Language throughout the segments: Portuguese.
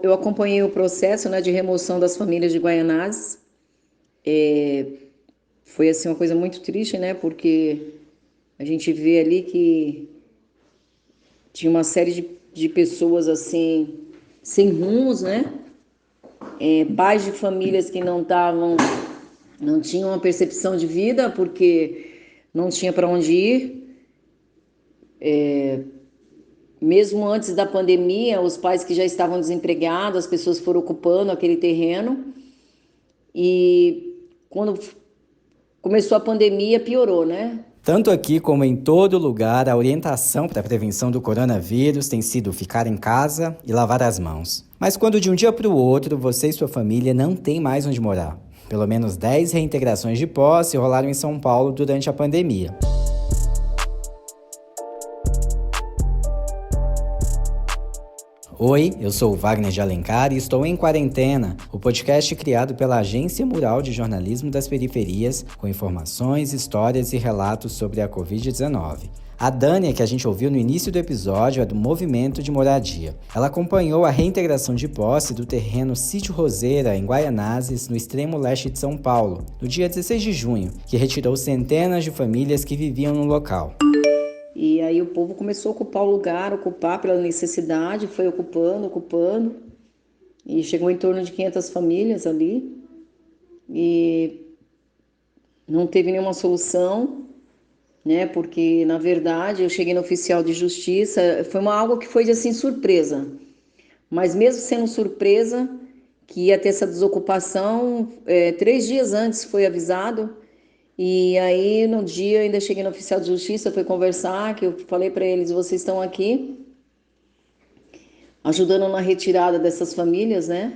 Eu acompanhei o processo, né, de remoção das famílias de Guaianazes. Foi assim uma coisa muito triste, né, porque a gente vê ali que tinha uma série de pessoas assim sem rumos, né, pais de famílias que não tinham uma percepção de vida porque não tinha para onde ir. Mesmo antes da pandemia, os pais que já estavam desempregados, as pessoas foram ocupando aquele terreno e quando começou a pandemia piorou, né? Tanto aqui como em todo lugar, a orientação para a prevenção do coronavírus tem sido ficar em casa e lavar as mãos. Mas quando de um dia para o outro você e sua família não têm mais onde morar? Pelo menos 10 reintegrações de posse rolaram em São Paulo durante a pandemia. Oi, eu sou o Wagner de Alencar e estou em Quarentena, o podcast criado pela Agência Mural de Jornalismo das Periferias, com informações, histórias e relatos sobre a Covid-19. A Dânia, que a gente ouviu no início do episódio, é do Movimento de Moradia. Ela acompanhou a reintegração de posse do terreno Sítio Roseira, em Guaianazes, no extremo leste de São Paulo, no dia 16 de junho, que retirou centenas de famílias que viviam no local. E aí o povo começou a ocupar o lugar, ocupar pela necessidade, foi ocupando, e chegou em torno de 500 famílias ali, e não teve nenhuma solução, né? Porque, na verdade, eu cheguei no oficial de justiça, foi algo que foi, assim, surpresa. Mas mesmo sendo surpresa, que ia ter essa desocupação, 3 dias antes foi avisado. E aí, no dia, ainda cheguei no oficial de justiça, fui conversar, que eu falei para eles, vocês estão aqui ajudando na retirada dessas famílias, né?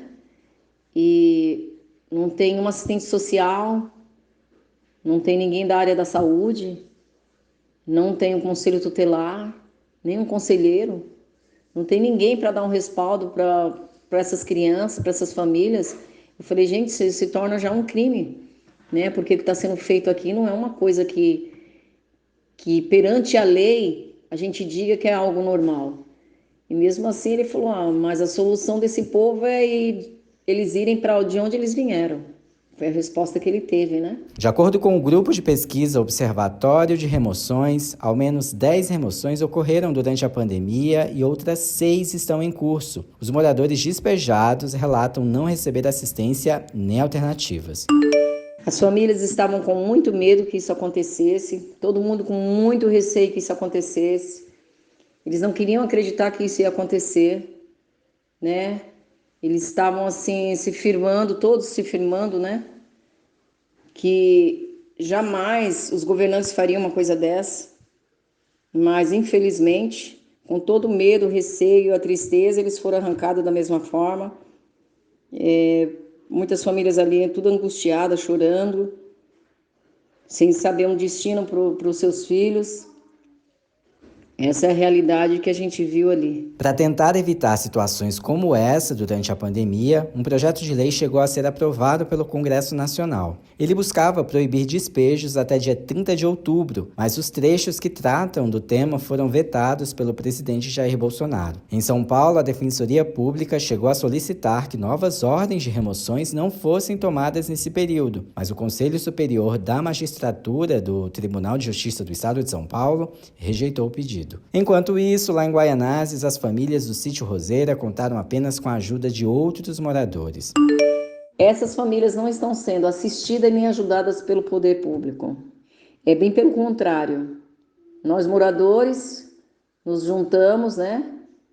E não tem uma assistente social, não tem ninguém da área da saúde, não tem um conselho tutelar, nem um conselheiro, não tem ninguém para dar um respaldo para essas crianças, para essas famílias. Eu falei, gente, isso se torna já um crime, né? Porque o que está sendo feito aqui não é uma coisa que perante a lei a gente diga que é algo normal. E mesmo assim ele falou, mas a solução desse povo é eles irem para de onde eles vieram. Foi a resposta que ele teve, né? De acordo com o grupo de pesquisa Observatório de Remoções, ao menos 10 remoções ocorreram durante a pandemia e outras 6 estão em curso. Os moradores despejados relatam não receber assistência nem alternativas. As famílias estavam com muito medo que isso acontecesse, todo mundo com muito receio que isso acontecesse. Eles não queriam acreditar que isso ia acontecer, né? Eles estavam assim se firmando, todos se firmando, né? Que jamais os governantes fariam uma coisa dessa, mas infelizmente, com todo o medo, o receio, a tristeza, eles foram arrancados da mesma forma. Muitas famílias ali, tudo angustiadas, chorando, sem saber um destino para os seus filhos. Essa é a realidade que a gente viu ali. Para tentar evitar situações como essa durante a pandemia, um projeto de lei chegou a ser aprovado pelo Congresso Nacional. Ele buscava proibir despejos até dia 30 de outubro, mas os trechos que tratam do tema foram vetados pelo presidente Jair Bolsonaro. Em São Paulo, a Defensoria Pública chegou a solicitar que novas ordens de remoções não fossem tomadas nesse período, mas o Conselho Superior da Magistratura do Tribunal de Justiça do Estado de São Paulo rejeitou o pedido. Enquanto isso, lá em Guaianazes, as famílias do Sítio Roseira contaram apenas com a ajuda de outros moradores. Essas famílias não estão sendo assistidas nem ajudadas pelo poder público. É bem pelo contrário. Nós, moradores, nos juntamos, né?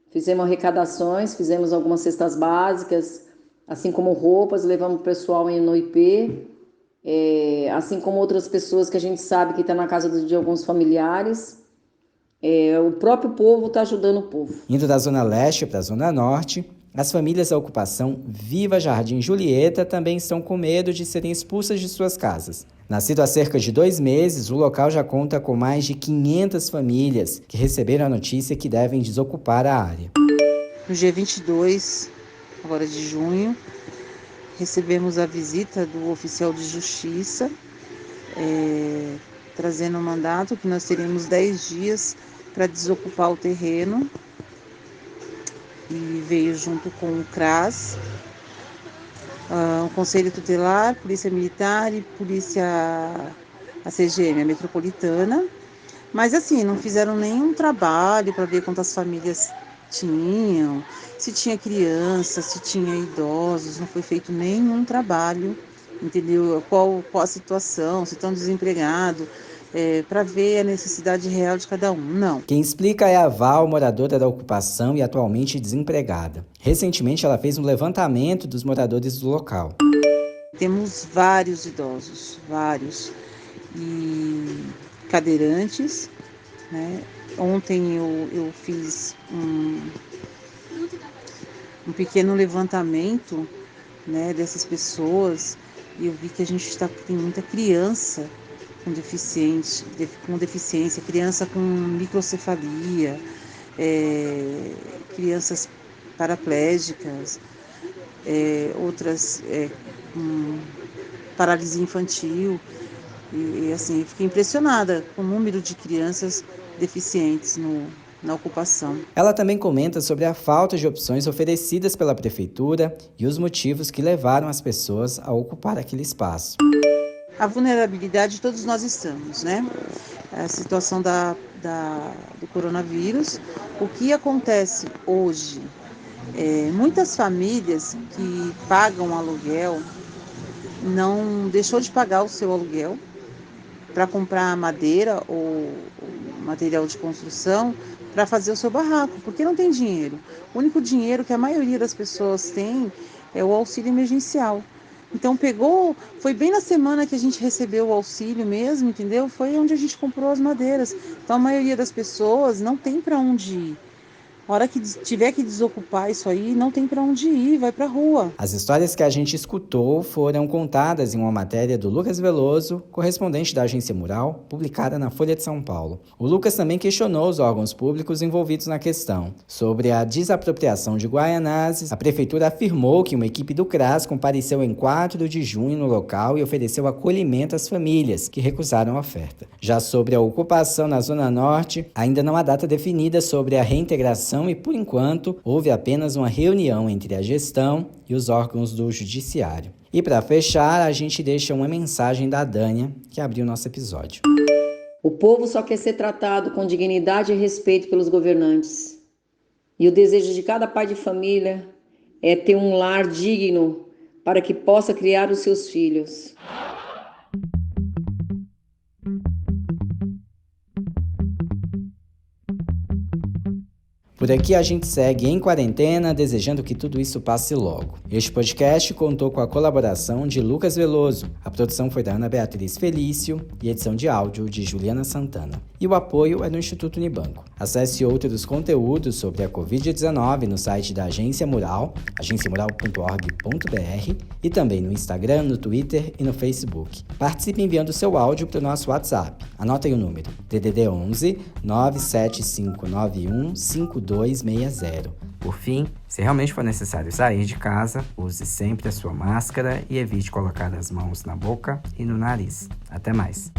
Fizemos arrecadações, fizemos algumas cestas básicas, assim como roupas, levamos o pessoal no IP, assim como outras pessoas que a gente sabe que está na casa de alguns familiares. O próprio povo está ajudando o povo. Indo da Zona Leste para a Zona Norte, as famílias da ocupação Viva Jardim Julieta também estão com medo de serem expulsas de suas casas. Nascido há cerca de 2 meses, o local já conta com mais de 500 famílias que receberam a notícia que devem desocupar a área. No dia 22, agora de junho, recebemos a visita do oficial de justiça, trazendo o mandato que nós teríamos 10 dias para desocupar o terreno. e veio junto com o CRAS, o Conselho Tutelar, Polícia Militar e Polícia, a CGM, a Metropolitana. Mas assim, não fizeram nenhum trabalho para ver quantas famílias tinham, se tinha criança, se tinha idosos, não foi feito nenhum trabalho, entendeu? Qual a situação, se estão desempregados, para ver a necessidade real de cada um, não. Quem explica é a Val, moradora da ocupação e atualmente desempregada. Recentemente, ela fez um levantamento dos moradores do local. Temos vários idosos, vários, e cadeirantes, né? Ontem eu fiz um pequeno levantamento, né, dessas pessoas, e eu vi que a gente tem muita criança com deficiência, criança com microcefalia, crianças paraplégicas, outras com paralisia infantil. E assim, fiquei impressionada com o número de crianças deficientes na ocupação. Ela também comenta sobre a falta de opções oferecidas pela prefeitura e os motivos que levaram as pessoas a ocupar aquele espaço. A vulnerabilidade todos nós estamos, né? A situação do coronavírus. O que acontece hoje? Muitas famílias que pagam aluguel não deixou de pagar o seu aluguel para comprar madeira ou material de construção para fazer o seu barraco, porque não tem dinheiro. O único dinheiro que a maioria das pessoas tem é o auxílio emergencial. Então foi bem na semana que a gente recebeu o auxílio mesmo, entendeu? Foi onde a gente comprou as madeiras. Então a maioria das pessoas não tem para onde ir. A hora que tiver que desocupar isso aí, não tem para onde ir, vai para a rua. As histórias que a gente escutou foram contadas em uma matéria do Lucas Veloso, correspondente da Agência Mural, publicada na Folha de São Paulo. O Lucas também questionou os órgãos públicos envolvidos na questão. Sobre a desapropriação de Guaianazes, a prefeitura afirmou que uma equipe do CRAS compareceu em 4 de junho no local e ofereceu acolhimento às famílias que recusaram a oferta. Já sobre a ocupação na Zona Norte, ainda não há data definida sobre a reintegração e, por enquanto, houve apenas uma reunião entre a gestão e os órgãos do judiciário. E para fechar, a gente deixa uma mensagem da Dânia, que abriu nosso episódio. O povo só quer ser tratado com dignidade e respeito pelos governantes. E o desejo de cada pai de família é ter um lar digno para que possa criar os seus filhos. Por aqui a gente segue em quarentena, desejando que tudo isso passe logo. Este podcast contou com a colaboração de Lucas Veloso, a produção foi da Ana Beatriz Felício e a edição de áudio de Juliana Santana. E o apoio é do Instituto Unibanco. Acesse outros conteúdos sobre a Covid-19 no site da Agência Mural, agenciamural.org.br, e também no Instagram, no Twitter e no Facebook. Participe enviando seu áudio para o nosso WhatsApp. Anotem o número: DDD 11 97591 5260. Por fim, se realmente for necessário sair de casa, use sempre a sua máscara e evite colocar as mãos na boca e no nariz. Até mais!